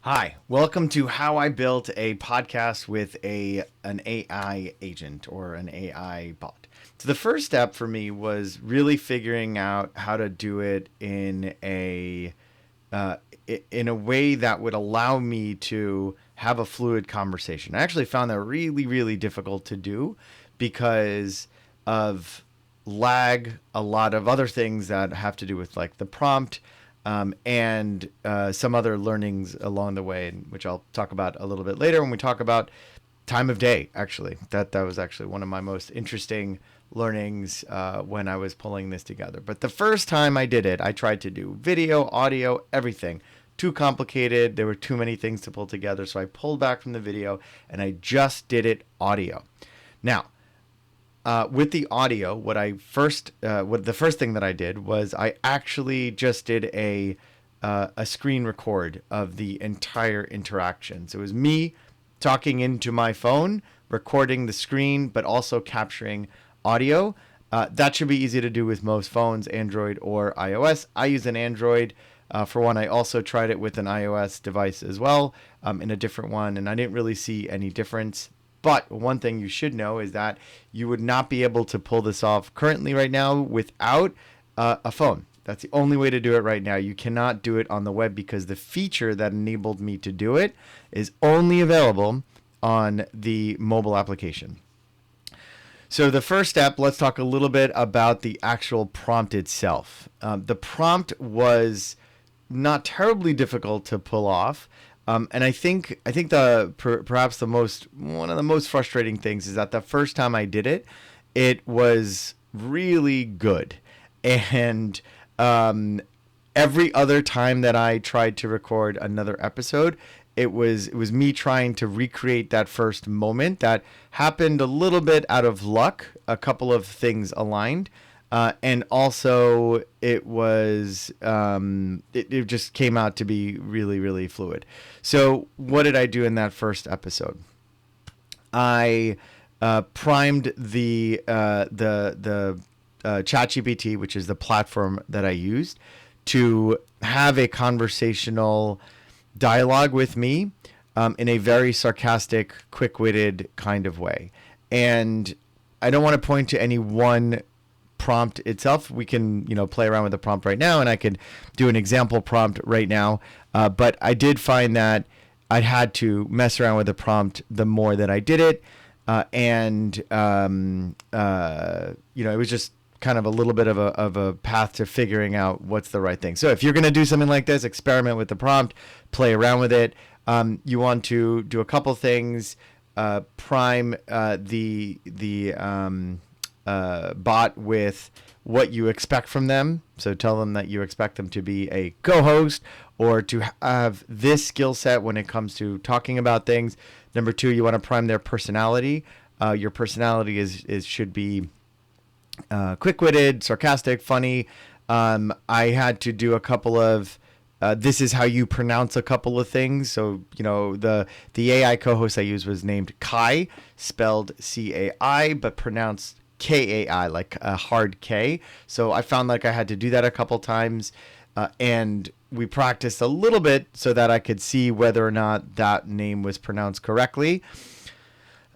Hi, welcome to How I Built a Podcast with an AI agent or an AI bot. So the first step for me was really figuring out how to do it uh, in a way that would allow me to have a fluid conversation. I actually found that really, really difficult to do because of lag, a lot of other things that have to do with like the prompt, and some other learnings along the way, which I'll talk about a little bit later when we talk about time of day. Actually, that was actually one of my most interesting learnings when I was pulling this together. But the first time I did it, I tried to do video, audio, everything. Too complicated. There were too many things to pull together. So I pulled back from the video and I just did it audio. Now, with the audio, what the first thing that I did was I actually just did a screen record of the entire interaction. So it was me talking into my phone, recording the screen, but also capturing audio. That should be easy to do with most phones, Android or iOS. I use an Android. For one, I also tried it with an iOS device as well, in a different one, and I didn't really see any difference. But one thing you should know is that you would not be able to pull this off currently right now without a phone. That's the only way to do it right now. You cannot do it on the web because the feature that enabled me to do it is only available on the mobile application. So the first step, let's talk a little bit about the actual prompt itself. The prompt was not terribly difficult to pull off. And I think perhaps one of the most frustrating things is that the first time I did it, it was really good, and every other time that I tried to record another episode, it was me trying to recreate that first moment that happened a little bit out of luck. A couple of things aligned. And also, it just came out to be really, really fluid. So, what did I do in that first episode? I primed the ChatGPT, which is the platform that I used, to have a conversational dialogue with me, in a very sarcastic, quick-witted kind of way. And I don't want to point to any one prompt itself. We can, play around with the prompt right now, and I could do an example prompt right now. But I did find that I had to mess around with the prompt the more that I did it. It was just kind of a little bit of a path to figuring out what's the right thing. So if you're going to do something like this, experiment with the prompt, play around with it. You want to do a couple things. Prime the bot with what you expect from them. So tell them that you expect them to be a co-host or to have this skill set when it comes to talking about things. Number two, you want to prime their personality. Your personality should be quick-witted, sarcastic, funny. I had to do a couple of this is how you pronounce a couple of things. So, the AI co-host I used was named Kai, spelled C-A-I, but pronounced K-A-I, like a hard K. So I found like I had to do that a couple times, and we practiced a little bit so that I could see whether or not that name was pronounced correctly.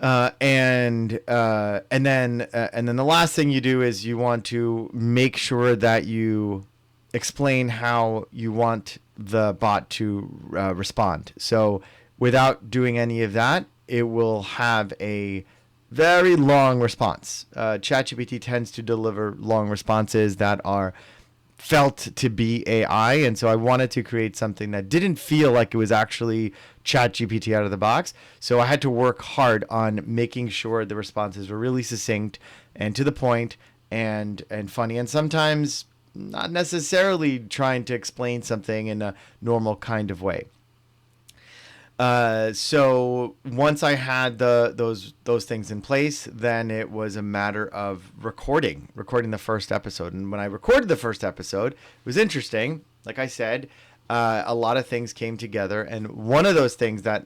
And then the last thing you do is you want to make sure that you explain how you want the bot to respond. So without doing any of that, it will have a very long response. ChatGPT tends to deliver long responses that are felt to be AI, and so I wanted to create something that didn't feel like it was actually ChatGPT out of the box. So I had to work hard on making sure the responses were really succinct and to the point and funny, and sometimes not necessarily trying to explain something in a normal kind of way. So once I had those things in place, then it was a matter of recording the first episode. And when I recorded the first episode, it was interesting. Like I said, a lot of things came together, and one of those things that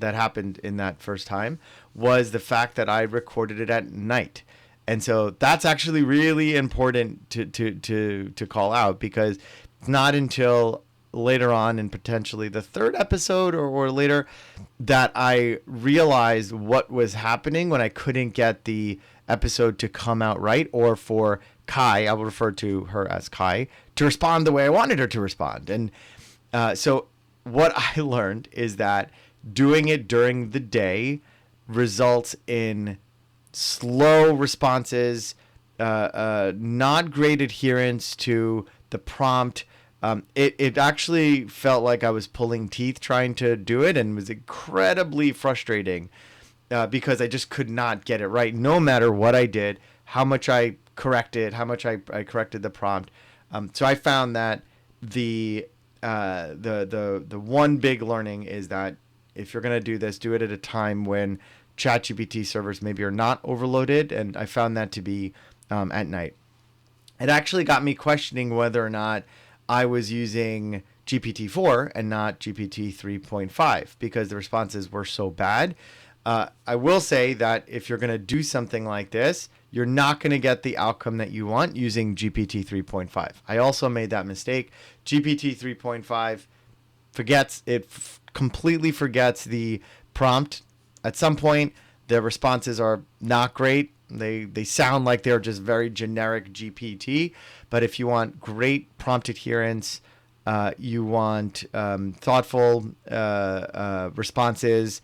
happened in that first time was the fact that I recorded it at night. And so that's actually really important to call out, because it's not until later on, and potentially the third episode or later, that I realized what was happening when I couldn't get the episode to come out right, or for Kai, I will refer to her as Kai, to respond the way I wanted her to respond. And so what I learned is that doing it during the day results in slow responses, not great adherence to the prompt. It actually felt like I was pulling teeth trying to do it, and was incredibly frustrating because I just could not get it right, no matter what I did, how much I corrected, how much I corrected the prompt. So I found that the one big learning is that if you're going to do this, do it at a time when ChatGPT servers maybe are not overloaded, and I found that to be at night. It actually got me questioning whether or not I was using GPT-4 and not GPT 3.5 because the responses were so bad. I will say that if you're going to do something like this, you're not going to get the outcome that you want using GPT 3.5. I also made that mistake. GPT 3.5 completely forgets the prompt. At some point, the responses are not great. They sound like they're just very generic GPT. But if you want great prompt adherence, you want thoughtful responses,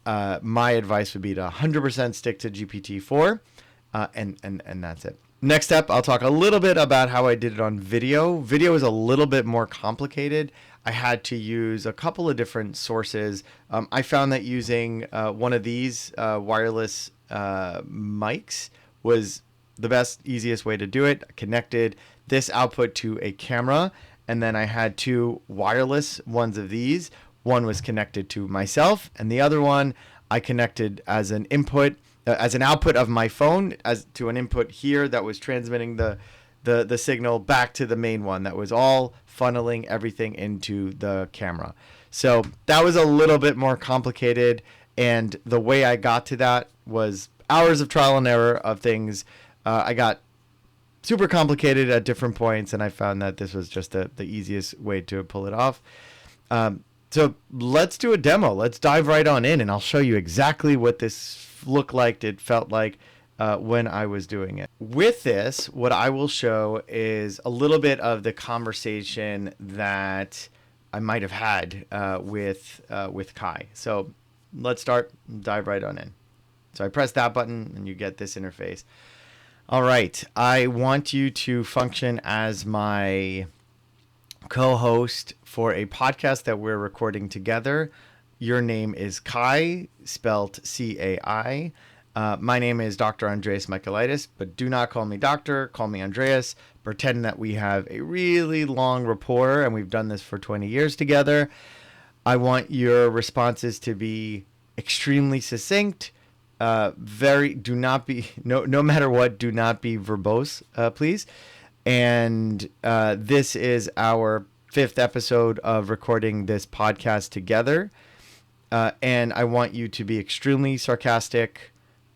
my advice would be to 100% stick to GPT-4, and that's it. Next up, I'll talk a little bit about how I did it on video. Video is a little bit more complicated. I had to use a couple of different sources. I found that using one of these wireless mics was the best, easiest way to do it. I connected this output to a camera, and then I had two wireless ones of these. One was connected to myself, and the other one I connected as an input, as an output of my phone, as to an input here that was transmitting the signal back to the main one that was all funneling everything into the camera. So that was a little bit more complicated, and the way I got to that was hours of trial and error of things. I got super complicated at different points, and I found that this was just the easiest way to pull it off. So let's do a demo. Let's dive right on in, and I'll show you exactly what this looked like, it felt like when I was doing it. With this, what I will show is a little bit of the conversation that I might have had with Kai. So let's dive right on in. So I press that button, and you get this interface. All right, I want you to function as my co-host for a podcast that we're recording together. Your name is Kai, spelled C-A-I. My name is Dr. Andreas Michaelitis, but do not call me doctor, call me Andreas. Pretend that we have a really long rapport, and we've done this for 20 years together. I want your responses to be extremely succinct. No matter what, do not be verbose, please. And this is our 5th episode of recording this podcast together. And I want you to be extremely sarcastic,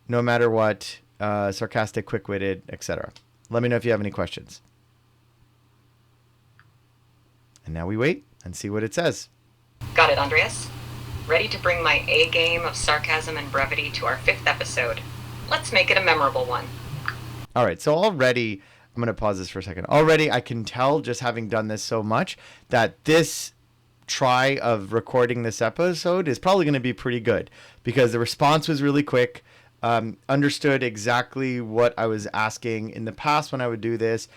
no matter what, sarcastic, quick-witted, etc. Let me know if you have any questions. And now we wait and see what it says. Got it, Andreas. Ready to bring my A game of sarcasm and brevity to our 5th episode. Let's make it a memorable one. All right, so already, I'm going to pause this for a second. Already I can tell, just having done this so much, that this try of recording this episode is probably going to be pretty good because the response was really quick, understood exactly what I was asking. In the past when I would do this,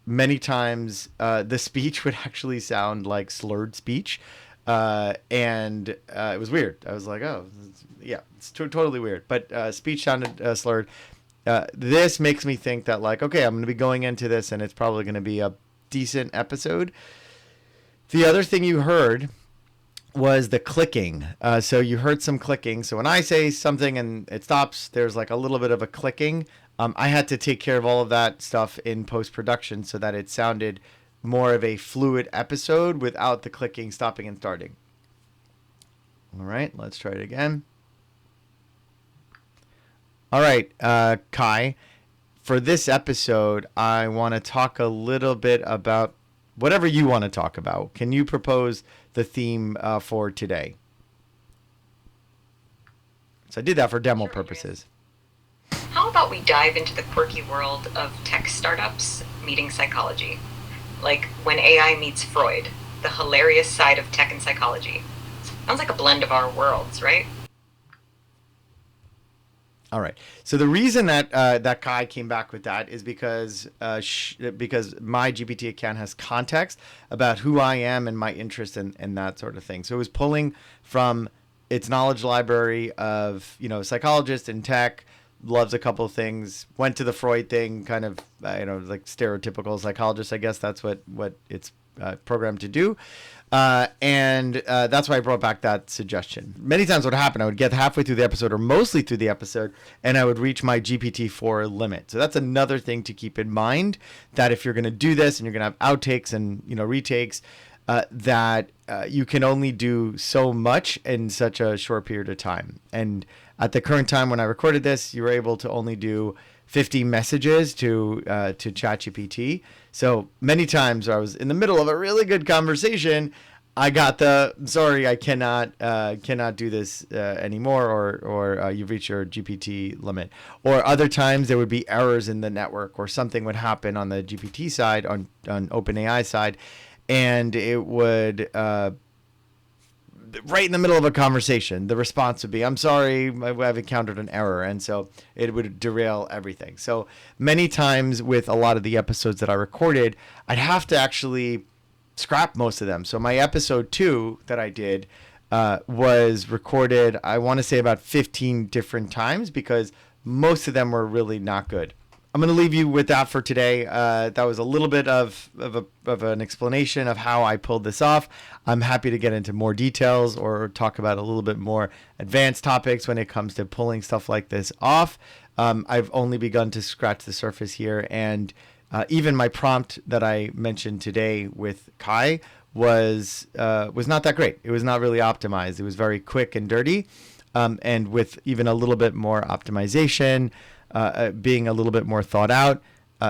many times the speech would actually sound like slurred speech. And it was weird. I was like, oh, yeah, it's totally weird. But speech sounded slurred. This makes me think that, like, okay, I'm going to be going into this, and it's probably going to be a decent episode. The other thing you heard was the clicking. So you heard some clicking. So when I say something and it stops, there's like a little bit of a clicking. I had to take care of all of that stuff in post-production so that it sounded more of a fluid episode without the clicking, stopping, and starting. All right, let's try it again. All right, Kai, for this episode, I want to talk a little bit about whatever you want to talk about. Can you propose the theme for today? So I did that for demo purposes. How about we dive into the quirky world of tech startups meeting psychology? Like when AI meets Freud, the hilarious side of tech and psychology. Sounds like a blend of our worlds, right? All right. So the reason that that Kai came back with that is because my GPT account has context about who I am and my interest and that sort of thing. So it was pulling from its knowledge library of, psychologist in tech, loves a couple of things, went to the Freud thing, kind of, like stereotypical psychologist. I guess that's what it's programmed to do. And that's why I brought back that suggestion. Many times what happened, I would get halfway through the episode or mostly through the episode, and I would reach my GPT-4 limit. So that's another thing to keep in mind, that if you're going to do this and you're going to have outtakes and, retakes, that you can only do so much in such a short period of time. And at the current time when I recorded this, you were able to only do 50 messages to ChatGPT. So many times where I was in the middle of a really good conversation, I got sorry, I cannot do this anymore, or you've reached your GPT limit. Or other times there would be errors in the network, or something would happen on the GPT side, on OpenAI side, and it would right in the middle of a conversation, the response would be, I'm sorry, I've encountered an error. And so it would derail everything. So many times with a lot of the episodes that I recorded, I'd have to actually scrap most of them. So my episode 2 that I did was recorded, I want to say about 15 different times, because most of them were really not good. I'm going to leave you with that for today. That was a little bit of an explanation of how I pulled this off. I'm happy to get into more details or talk about a little bit more advanced topics when it comes to pulling stuff like this off. I've only begun to scratch the surface here, and even my prompt that I mentioned today with Kai was not that great. It was not really optimized. It was very quick and dirty, and with even a little bit more optimization, being a little bit more thought out,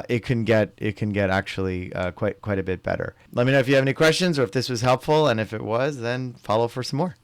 it can get actually quite a bit better. Let me know if you have any questions or if this was helpful, and if it was, then follow for some more.